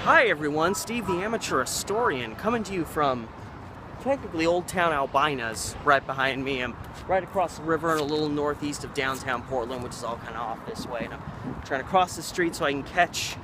Hi everyone, Steve the Amateur Historian coming to you from technically Old Town Albina's right behind me. I'm right across the river and a little northeast of downtown Portland, which is all kind of off this way. And I'm trying to cross the street so I can catch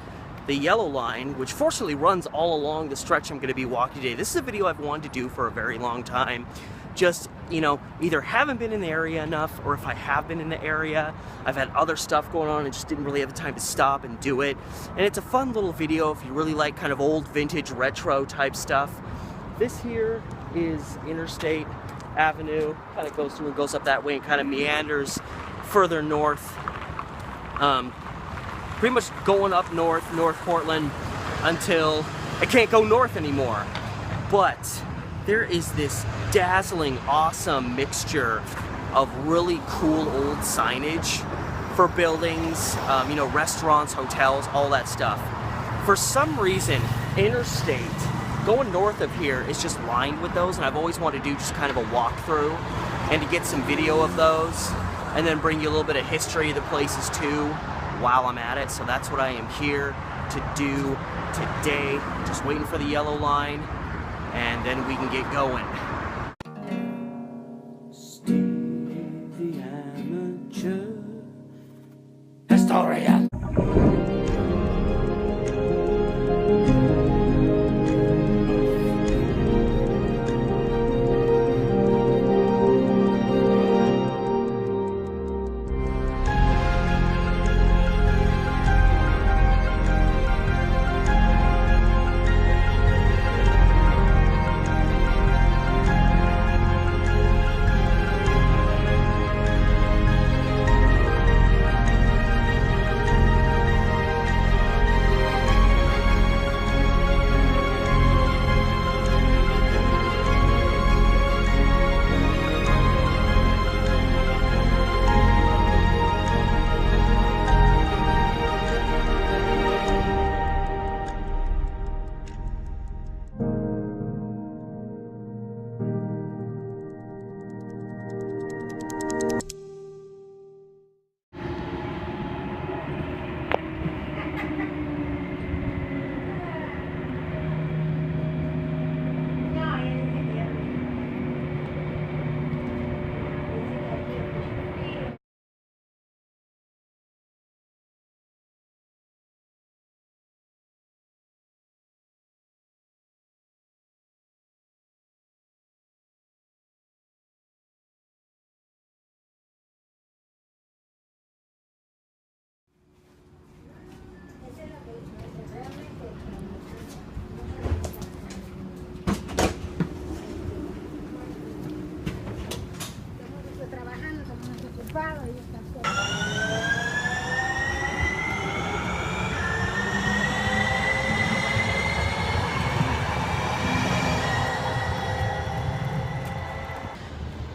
the yellow line, which fortunately runs all along the stretch I'm going to be walking today. This is a video I've wanted to do for a very long time. Just, you know, either haven't been in the area enough, or if I have been in the area, I've had other stuff going on and just didn't really have the time to stop and do it. And it's a fun little video if you really like kind of old vintage retro type stuff. This here is Interstate Avenue, kind of goes through and goes up that way and kind of meanders further north. Pretty much going up North Portland until I can't go north anymore. But there is this dazzling, awesome mixture of really cool old signage for buildings, you know, restaurants, hotels, all that stuff. For some reason, Interstate, going north of here, is just lined with those, and I've always wanted to do just kind of a walkthrough and to get some video of those and then bring you a little bit of history of the places too while I'm at it. So that's what I am here to do today, just waiting for the yellow line, and then we can get going. Steve the Amateur Historian.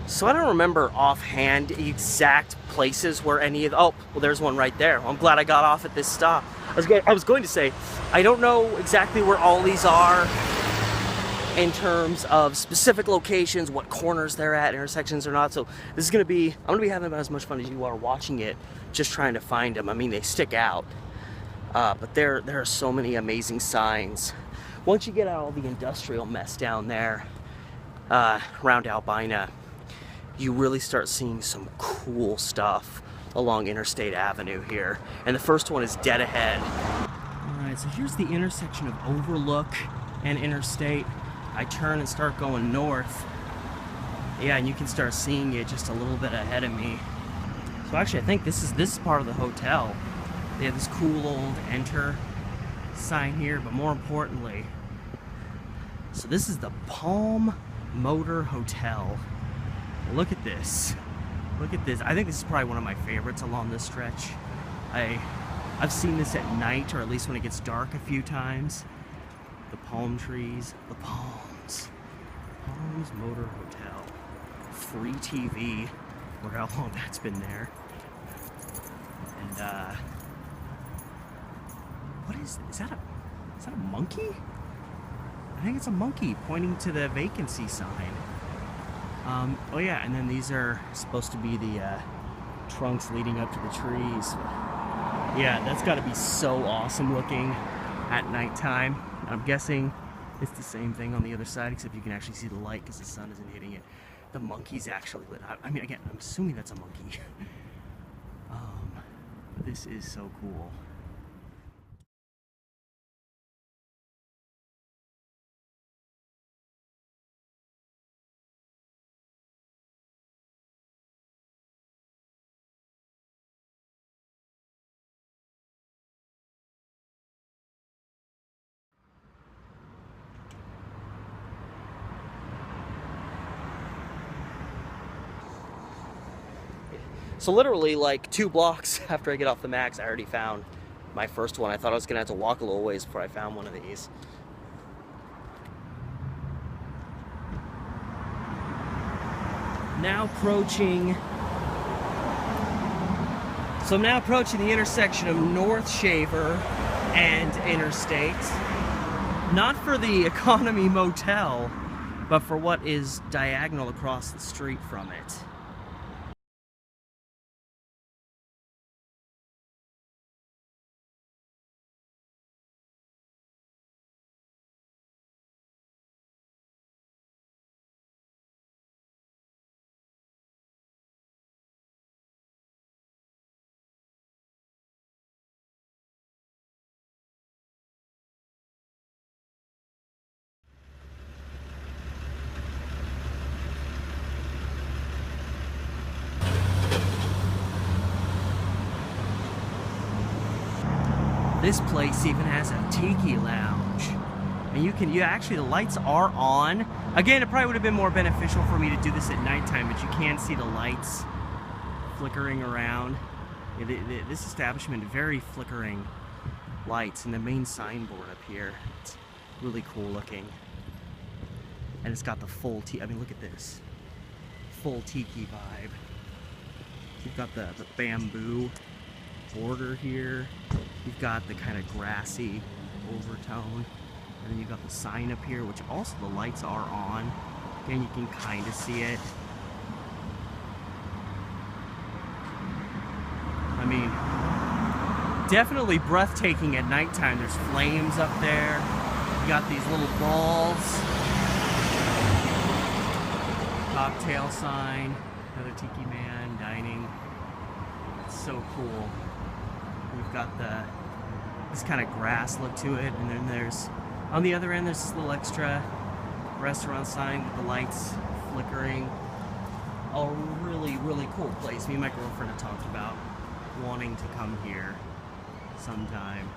So I don't remember offhand exact places where any of the, oh, well there's one right there. I'm glad I got off at this stop. I was going to say, I don't know exactly where all these are in terms of specific locations, what corners they're at, intersections or not. So this is going to be, I'm going to be having about as much fun as you are watching it, just trying to find them. I mean, they stick out, but there are so many amazing signs. Once you get out all the industrial mess down there around Albina, you really start seeing some cool stuff along Interstate Avenue here. And the first one is dead ahead. Alright, so here's the intersection of Overlook and Interstate. I turn and start going north. Yeah, and you can start seeing it just a little bit ahead of me. So actually I think this is part of the hotel. They have this cool old enter sign here, but more importantly, so this is the Palm Motor Hotel. Look at this. Look at this. I think this is probably one of my favorites along this stretch. I've seen this at night, or at least when it gets dark a few times. The palm trees, the palms. Palms Motor Hotel. Free TV. Look how long that's been there. And what is that a monkey? I think it's a monkey pointing to the vacancy sign. Oh yeah, and then these are supposed to be the trunks leading up to the trees. Yeah, that's got to be so awesome looking. at nighttime. I'm guessing it's the same thing on the other side, except you can actually see the light because the sun isn't hitting it. The monkey's actually lit. I mean, again, I'm assuming that's a monkey. This is so cool. So literally like 2 blocks after I get off the max, I already found my first one. I thought I was gonna have to walk a little ways before I found one of these. Now approaching, so I'm now approaching the intersection of North Shaver and Interstate. Not for the economy motel, but for what is diagonal across the street from it. This place even has a tiki lounge. And you actually, the lights are on. Again, it probably would have been more beneficial for me to do this at nighttime, but you can see the lights flickering around. This establishment, very flickering lights, and the main signboard up here. It's really cool looking. And it's got the full I mean, look at this. Full tiki vibe. You've got the bamboo border here. You've got the kind of grassy overtone. And then you've got the sign up here, which also the lights are on. Again, you can kind of see it. I mean, definitely breathtaking at nighttime. There's flames up there. You got these little balls. Cocktail sign. Another tiki man dining. It's so cool. We've got this kind of grass look to it, and then there's, on the other end, there's this little extra restaurant sign with the lights flickering. A really, really cool place. Me and my girlfriend have talked about wanting to come here sometime.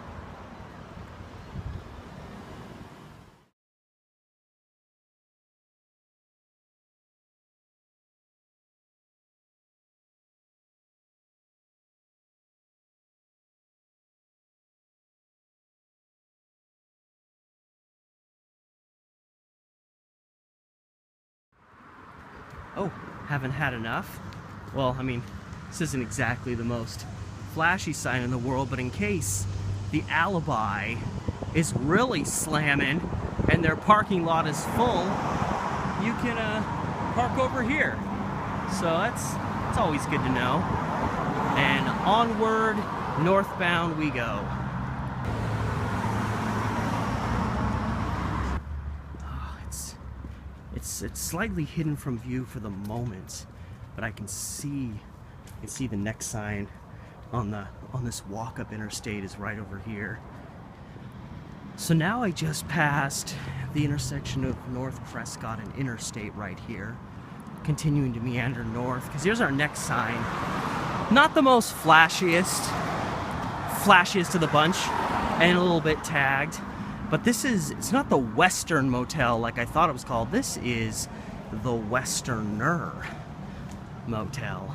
Oh, haven't had enough? Well, I mean, this isn't exactly the most flashy sign in the world, but in case the alibi is really slamming and their parking lot is full, you can park over here. So that's always good to know. And onward, northbound we go. It's slightly hidden from view for the moment, but I can see the next sign on this walk-up interstate is right over here. So now I just passed the intersection of North Prescott and Interstate right here, continuing to meander north, because here's our next sign. Not the most flashiest of the bunch, and a little bit tagged. But it's not the Western Motel like I thought it was called. This is the Westerner Motel.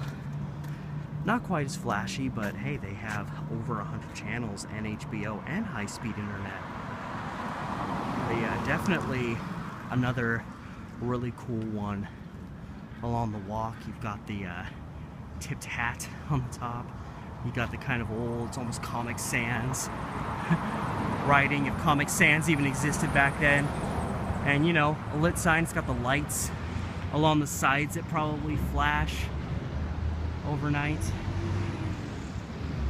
Not quite as flashy, but hey, they have over 100 channels and HBO and high-speed internet. Definitely another really cool one along the walk. You've got the tipped hat on the top. You got the kind of old, it's almost Comic Sans writing, if Comic Sans even existed back then. And you know, a lit sign, it's got the lights along the sides that probably flash overnight.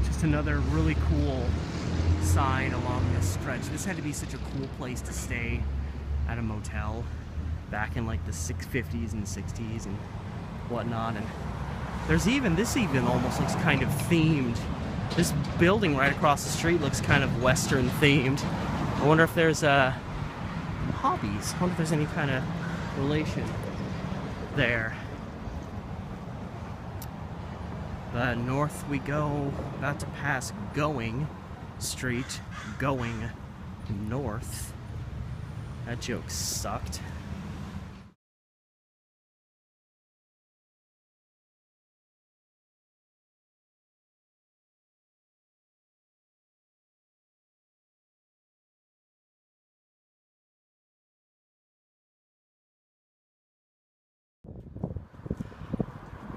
Just another really cool sign along a stretch. This had to be such a cool place to stay at a motel back in like the 50s and 60s and whatnot. And there's even, this even almost looks kind of themed. This building right across the street looks kind of Western themed. I wonder if there's hobbies. I wonder if there's any kind of relation there. But north we go, about to pass Going Street, going north. That joke sucked.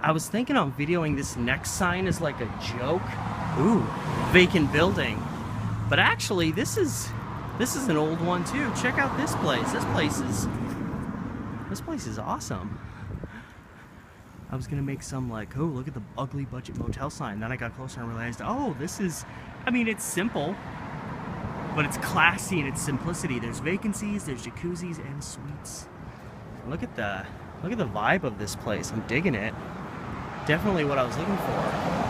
I was thinking on videoing this next sign as like a joke. Ooh, vacant building. But actually, this is an old one too. Check out this place. This place is awesome. I was gonna make some like, oh, look at the ugly budget motel sign. Then I got closer and realized, oh, this is, I mean, it's simple, but it's classy in its simplicity. There's vacancies, there's jacuzzis and suites. Look at the vibe of this place. I'm digging it. Definitely what I was looking for.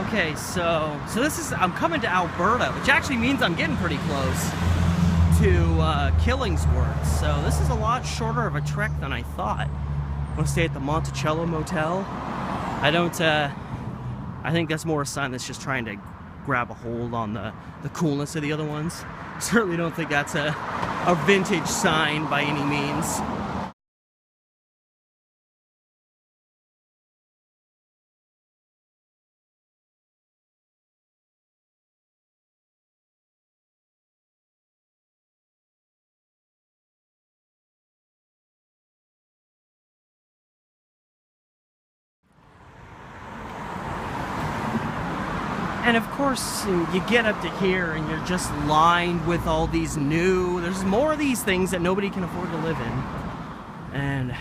Okay, so this is, I'm coming to Alberta, which actually means I'm getting pretty close to Killingsworth. So this is a lot shorter of a trek than I thought. I'm gonna stay at the Monticello Motel. I think that's more a sign that's just trying to grab a hold on the coolness of the other ones. Certainly don't think that's a vintage sign by any means. And of course, you get up to here and you're just lined with all these there's more of these things that nobody can afford to live in. And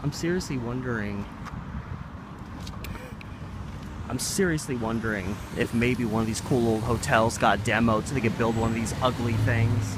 I'm seriously wondering if maybe one of these cool old hotels got demoed so they could build one of these ugly things.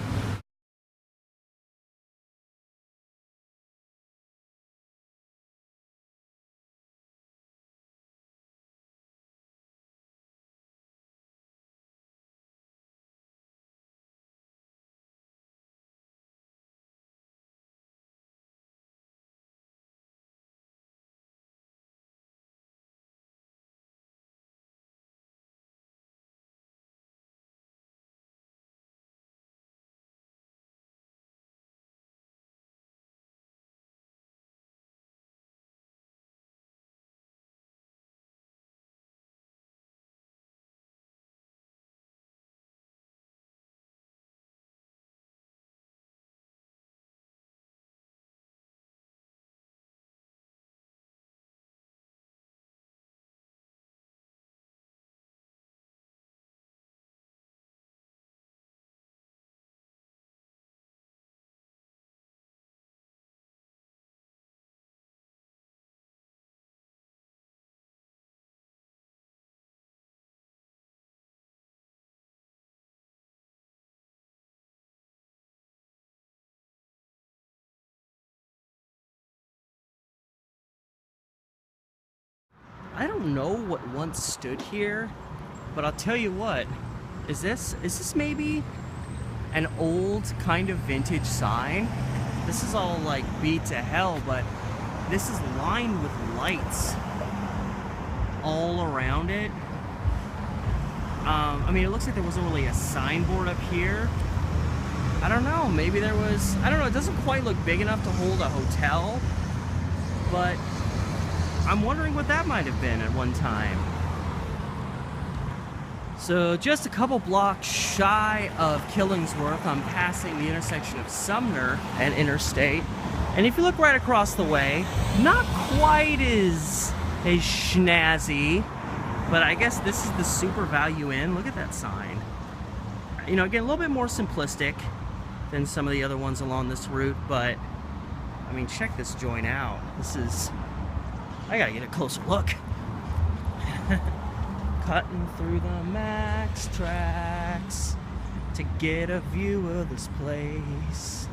I don't know what once stood here, but I'll tell you what, is this maybe an old kind of vintage sign? This is all like beat to hell, but this is lined with lights all around it. I mean, it looks like there wasn't really a signboard up here. I don't know, maybe there was, I don't know, it doesn't quite look big enough to hold a hotel, but I'm wondering what that might have been at one time. So just a couple blocks shy of Killingsworth, I'm passing the intersection of Sumner and Interstate. And if you look right across the way, not quite as snazzy, but I guess this is the Super Value Inn. Look at that sign. You know, again, a little bit more simplistic than some of the other ones along this route, but I mean, check this joint out. This is, I gotta get a closer look. Cutting through the Max tracks to get a view of this place.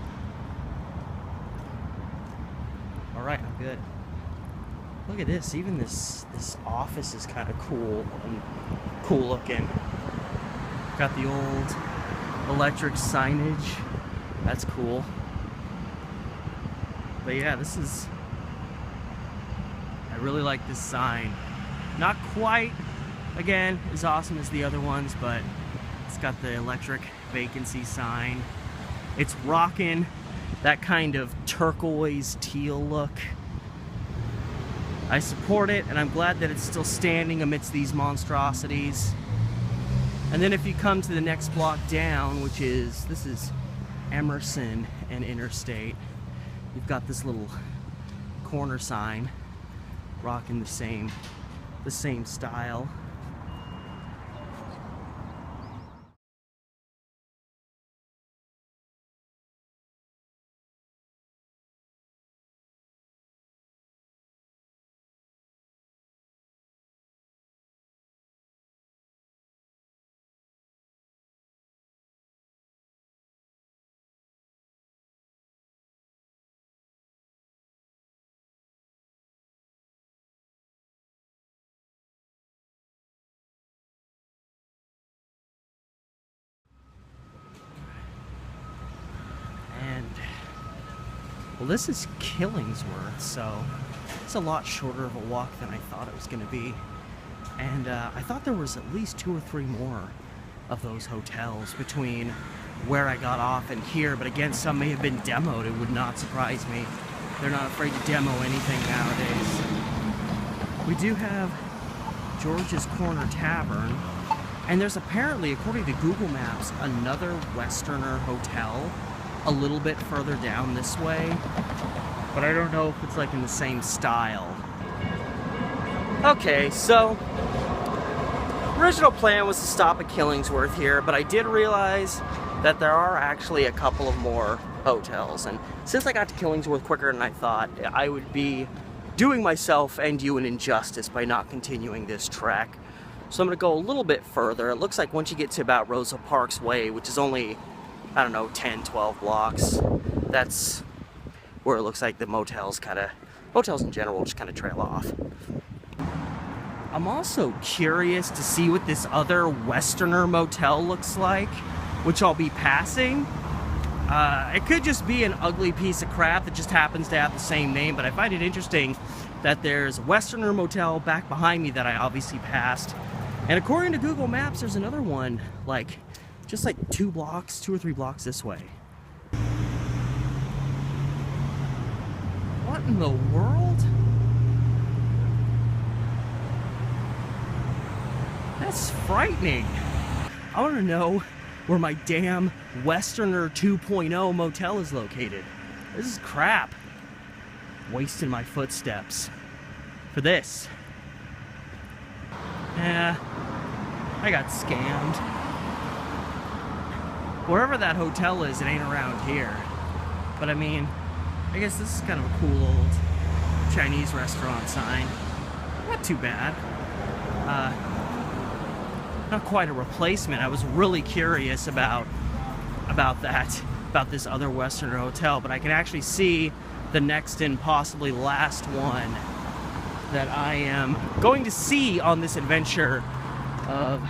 All right, I'm good. Look at this, even this office is kind of cool and cool looking. Got the old electric signage. That's cool. But yeah, I really like this sign. Not quite, again, as awesome as the other ones, but it's got the electric vacancy sign. It's rocking that kind of turquoise teal look. I support it, and I'm glad that it's still standing amidst these monstrosities. And then if you come to the next block down, which is, this is Emerson and Interstate, you've got this little corner sign rocking the same style. Well, this is Killingsworth, so it's a lot shorter of a walk than I thought it was going to be. And I thought there was at least 2 or 3 more of those hotels between where I got off and here, but again, some may have been demoed. It would not surprise me. They're not afraid to demo anything nowadays. We do have George's Corner Tavern, and there's apparently, according to Google Maps, another Westerner hotel a little bit further down this way, but I don't know if it's like in the same style. Okay, so original plan was to stop at Killingsworth here, but I did realize that there are actually a couple of more hotels, and since I got to Killingsworth quicker than I thought, I would be doing myself and you an injustice by not continuing this trek. So I'm going to go a little bit further. It looks like once you get to about Rosa Parks Way, which is only, I don't know, 10, 12 blocks, that's where it looks like the motels in general just kind of trail off. I'm also curious to see what this other Westerner motel looks like, which I'll be passing. It could just be an ugly piece of crap that just happens to have the same name, but I find it interesting that there's a Westerner motel back behind me that I obviously passed. And according to Google Maps, there's another one, like, just like 2 or 3 blocks this way. What in the world? That's frightening. I want to know where my damn Westerner 2.0 motel is located. This is crap. Wasting my footsteps for this. Yeah, I got scammed. Wherever that hotel is, it ain't around here. But I mean, I guess this is kind of a cool old Chinese restaurant sign. Not too bad. Not quite a replacement. I was really curious about this other Westerner hotel, but I can actually see the next and possibly last one that I am going to see on this adventure of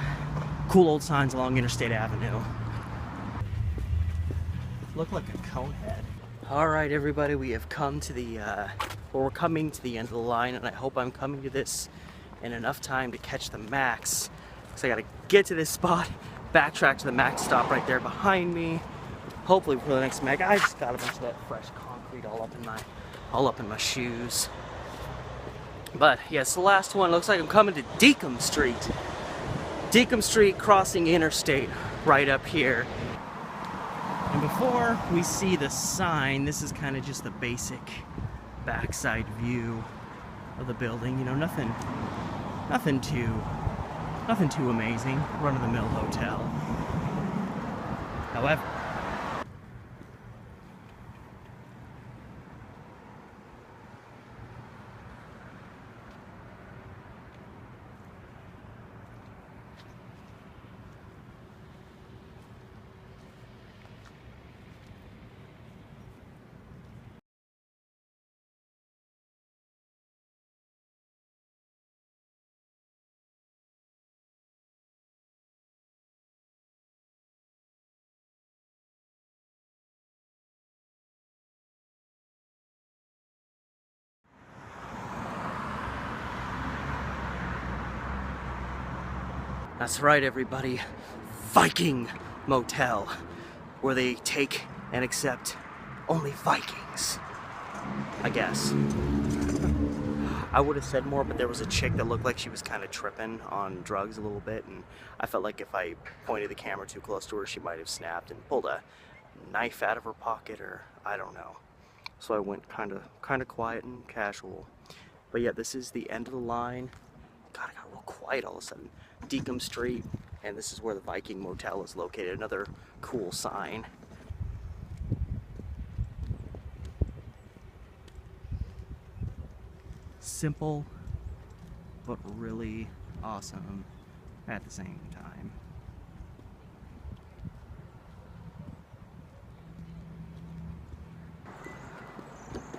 cool old signs along Interstate Avenue. Look like a cone head. All right, everybody, we have come to the, we're coming to the end of the line, and I hope I'm coming to this in enough time to catch the Max. Because I gotta get to this spot, backtrack to the Max stop right there behind me. Hopefully for the next Mac. I just got a bunch of that fresh concrete all up in my shoes. But yes, the last one looks like I'm coming to Deacom Street. Deacom Street crossing Interstate right up here. And before we see the sign, this is kind of just the basic backside view of the building. You know, nothing too amazing. Run-of-the-mill hotel. However, that's right, everybody. Viking Motel, where they take and accept only Vikings, I guess. I would have said more, but there was a chick that looked like she was kind of tripping on drugs a little bit, and I felt like if I pointed the camera too close to her, she might have snapped and pulled a knife out of her pocket, or I don't know. So I went kind of quiet and casual. But yeah, this is the end of the line. God, I got real quiet all of a sudden. Deacom Street, and this is where the Viking Motel is located. Another cool sign. Simple, but really awesome at the same time.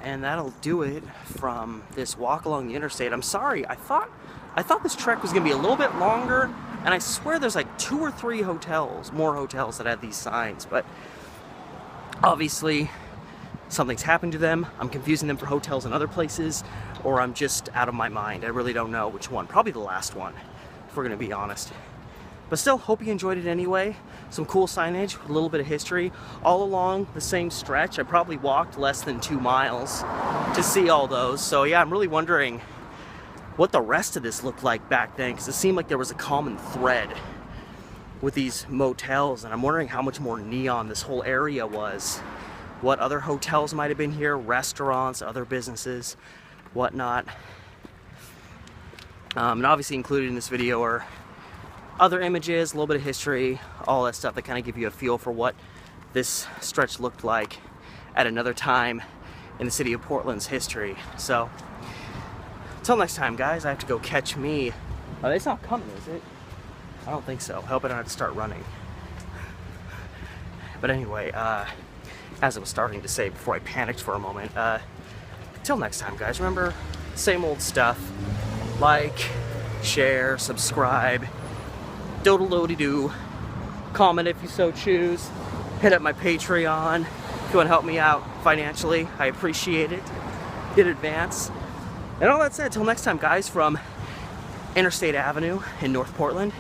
And that'll do it from this walk along the interstate. I'm sorry, I thought this trek was gonna be a little bit longer, and I swear there's like 2 or 3 hotels, more hotels that have these signs, but obviously something's happened to them. I'm confusing them for hotels in other places, or I'm just out of my mind. I really don't know which one. Probably the last one, if we're gonna be honest. But still, hope you enjoyed it anyway. Some cool signage, a little bit of history, all along the same stretch. I probably walked less than 2 miles to see all those. So yeah, I'm really wondering what the rest of this looked like back then, because it seemed like there was a common thread with these motels, and I'm wondering how much more neon this whole area was. What other hotels might have been here, restaurants, other businesses, whatnot. And obviously included in this video are other images, a little bit of history, all that stuff that kind of give you a feel for what this stretch looked like at another time in the city of Portland's history. So, until next time, guys, I have to go catch me. Oh, it's not coming, is it? I don't think so. I hope I don't have to start running. But anyway, as I was starting to say before I panicked for a moment, till next time, guys, remember, same old stuff. Like, share, subscribe, doodle-doo-doo, comment if you so choose, hit up my Patreon if you want to help me out financially. I appreciate it in advance. And all that said, till next time, guys, from Interstate Avenue in North Portland,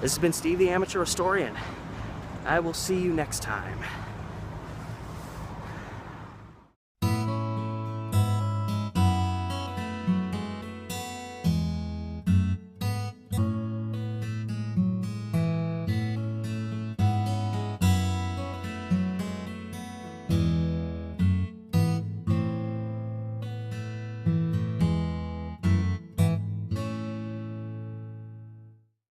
this has been Steve the Amateur Historian. I will see you next time.